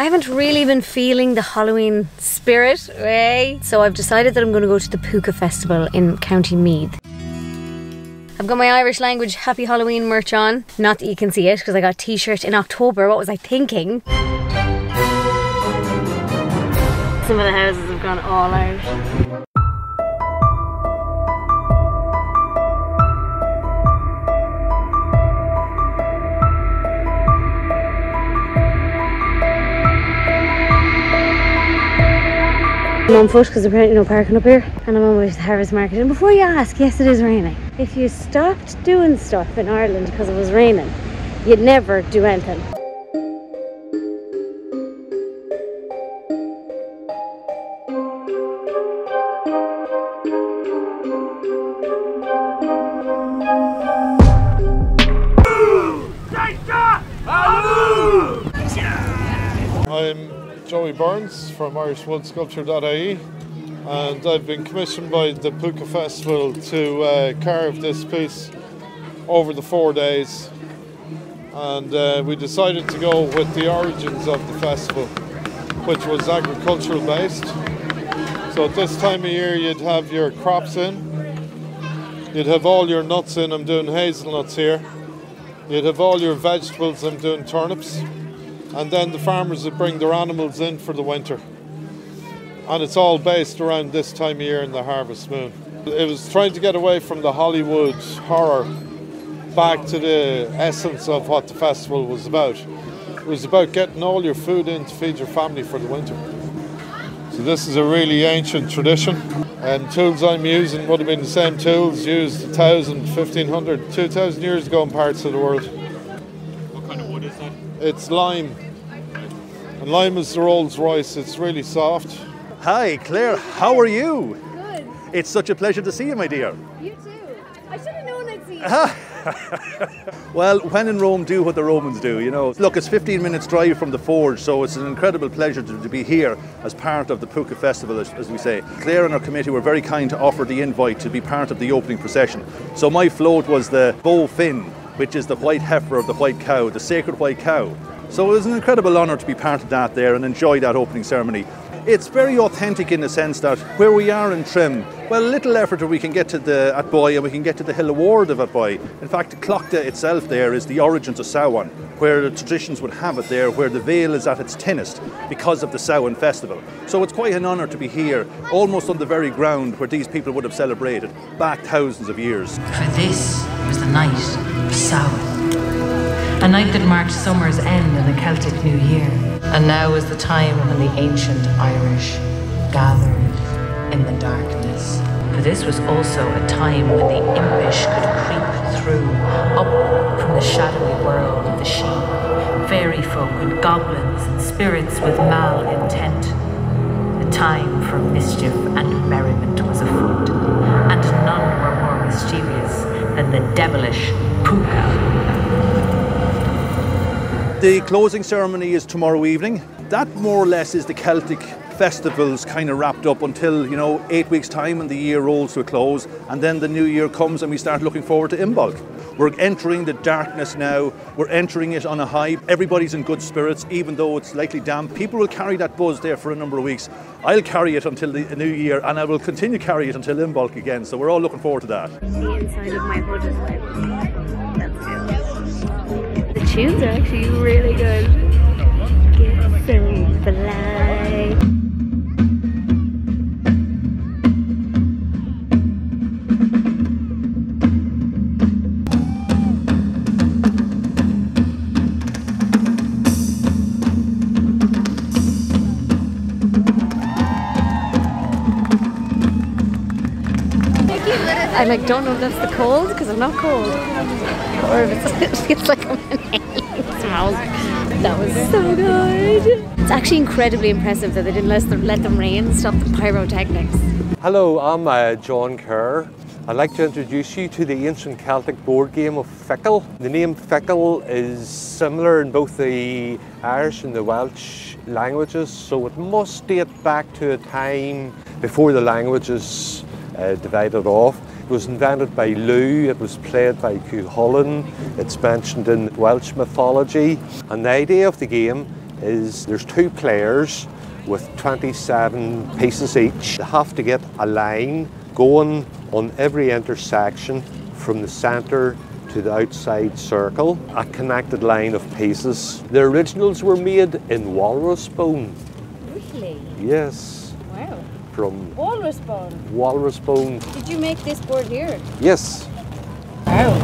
I haven't really been feeling the Halloween spirit, eh? So I've decided that I'm going to go to the Púca Festival in County Meath. I've got my Irish language Happy Halloween merch on. Not that you can see it because I got a t-shirt in October. What was I thinking? Some of the houses have gone all out. I'm on foot because apparently no parking up here, and I'm on my way to the Harvest Market. And before you ask, yes, it is raining. If you stopped doing stuff in Ireland because it was raining, you'd never do anything. I'm Joey Burns from irishwoodsculpture.ie, and I've been commissioned by the Púca Festival to carve this piece over the 4 days, and we decided to go with the origins of the festival, which was agricultural based. So at this time of year you'd have your crops in, you'd have all your nuts in. I'm doing hazelnuts here. You'd have all your vegetables. I'm doing turnips. And then the farmers would bring their animals in for the winter. And it's all based around this time of year in the harvest moon. It was trying to get away from the Hollywood horror back to the essence of what the festival was about. It was about getting all your food in to feed your family for the winter. So this is a really ancient tradition, and tools I'm using would have been the same tools used 1,000, 1,500, 2,000 years ago in parts of the world. What kind of wood is that? It's lime, and lime is the Rolls Royce. It's really soft. Hi Claire, how are you? Good. It's such a pleasure to see you, my dear. You too. I should have known I'd see you. Well, when in Rome, do what the Romans do, you know. Look, it's 15 minutes drive from the Forge, so it's an incredible pleasure to be here as part of the Púca Festival, as we say. Claire and our committee were very kind to offer the invite to be part of the opening procession. So my float was the Bow Fin, which is the white heifer of the white cow, the sacred white cow. So it was an incredible honour to be part of that there and enjoy that opening ceremony. It's very authentic in the sense that where we are in Trim, well, little effort we can get to the Atboy, and we can get to the Hill Award of Atboy. In fact, Clochta itself there is the origins of Samhain, where the traditions would have it there, where the Vale is at its thinnest because of the Samhain festival. So it's quite an honour to be here, almost on the very ground where these people would have celebrated back thousands of years. For this was the night of Samhain, a night that marked summer's end in the Celtic New Year. And now is the time when the ancient Irish gathered in the darkness. For this was also a time when the impish could creep through, up from the shadowy world of the Sheen, fairy folk and goblins and spirits with mal intent. A time for mischief and merriment was afoot, and none were more mischievous than the devilish Púca. The closing ceremony is tomorrow evening. That more or less is the Celtic festivals kind of wrapped up until, 8 weeks' time and the year rolls to a close, and then the new year comes and we start looking forward to Imbolc. We're entering the darkness now. We're entering it on a high. Everybody's in good spirits, even though it's slightly damp. People will carry that buzz there for a number of weeks. I'll carry it until the new year, and I will continue to carry it until Imbolc again. So we're all looking forward to that. The inside of my hood as well. That's good. The tunes are actually really good. Get so fly. I don't know if that's the cold, because I'm not cold, or if it feels like I'm inhaling. It smells. That was so good. It's actually incredibly impressive that they didn't let them rain, stop the pyrotechnics. Hello, I'm John Kerr. I'd like to introduce you to the ancient Celtic board game of Fickle. The name Fickle is similar in both the Irish and the Welsh languages, so it must date back to a time before the languages divided off. It was invented by Lugh, it was played by Cuchulainn, it's mentioned in Welsh mythology. And the idea of the game is there's 2 players with 27 pieces each. They have to get a line going on every intersection from the centre to the outside circle, a connected line of pieces. The originals were made in walrus bone. Really? Yes. Wow. From Walrus bone. walrus bone. Did you make this board here? Yes. Wow.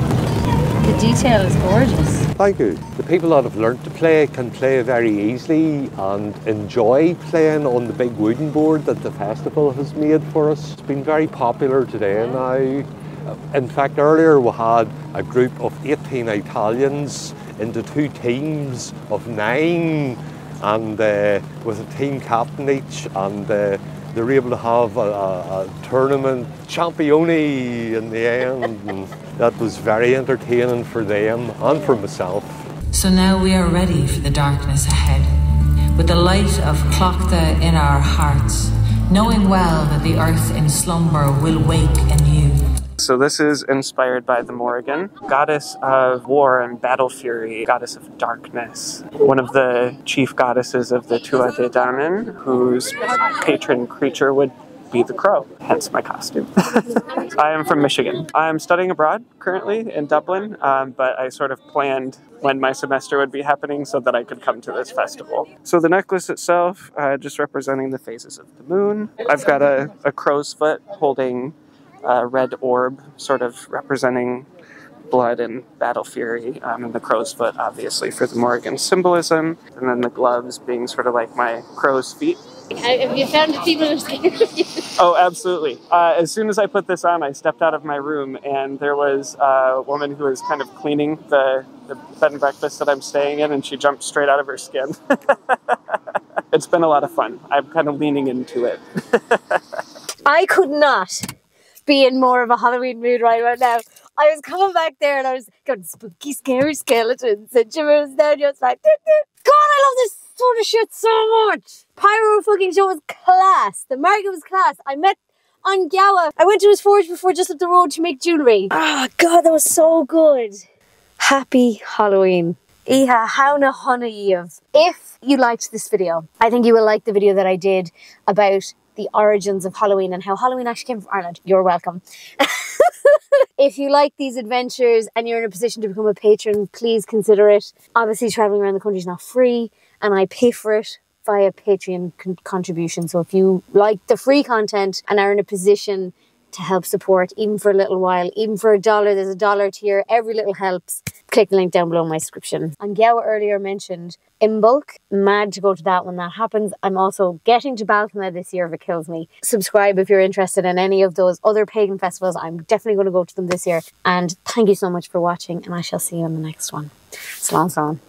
The detail is gorgeous. Thank you. The people that have learnt to play can play very easily and enjoy playing on the big wooden board that the festival has made for us. It's been very popular today now. In fact, earlier we had a group of 18 Italians into 2 teams of 9 and with a team captain each, and they were able to have a tournament champione in the end, and that was very entertaining for them and for myself. So now we are ready for the darkness ahead, with the light of Clocta in our hearts, knowing well that the earth in slumber will wake anew. So this is inspired by the Morrigan, goddess of war and battle fury, goddess of darkness, one of the chief goddesses of the Tua de Danann, whose patron creature would be the crow, hence my costume. I am from Michigan. I'm studying abroad currently in Dublin, but I sort of planned when my semester would be happening so that I could come to this festival. So the necklace itself, just representing the phases of the moon. I've got a crow's foot holding a red orb, sort of representing blood and battle fury, and the crow's foot obviously for the Morrigan symbolism, and then the gloves being sort of like my crow's feet. Have you found that people are scared of you? Oh, absolutely. As soon as I put this on, I stepped out of my room, and there was a woman who was kind of cleaning the bed and breakfast that I'm staying in, and she jumped straight out of her skin. It's been a lot of fun. I'm kind of leaning into it. I could not be in more of a Halloween mood right now. I was coming back there and I was going, spooky, scary skeletons and shivers down your spine. God, I love this sort of shit so much. Pyro fucking show was class. The market was class. I met on Gowa. I went to his forge before just up the road to make jewellery. Oh God, that was so good. Happy Halloween. Iha hauna hana yiv. If you liked this video, I think you will like the video that I did about the origins of Halloween and how Halloween actually came from Ireland. You're welcome. If you like these adventures and you're in a position to become a patron, please consider it. Obviously, traveling around the country is not free, and I pay for it via Patreon contribution. So if you like the free content and are in a position to help support, even for a little while, even for $1, there's a $1 tier, every little helps. Click the link down below in my description. And Gowa earlier mentioned In Bulk. Mad to go to that when that happens. I'm also getting to Balcona this year if it kills me. Subscribe if you're interested in any of those other pagan festivals. I'm definitely going to go to them this year. And thank you so much for watching, and I shall see you in the next one. Slán slán.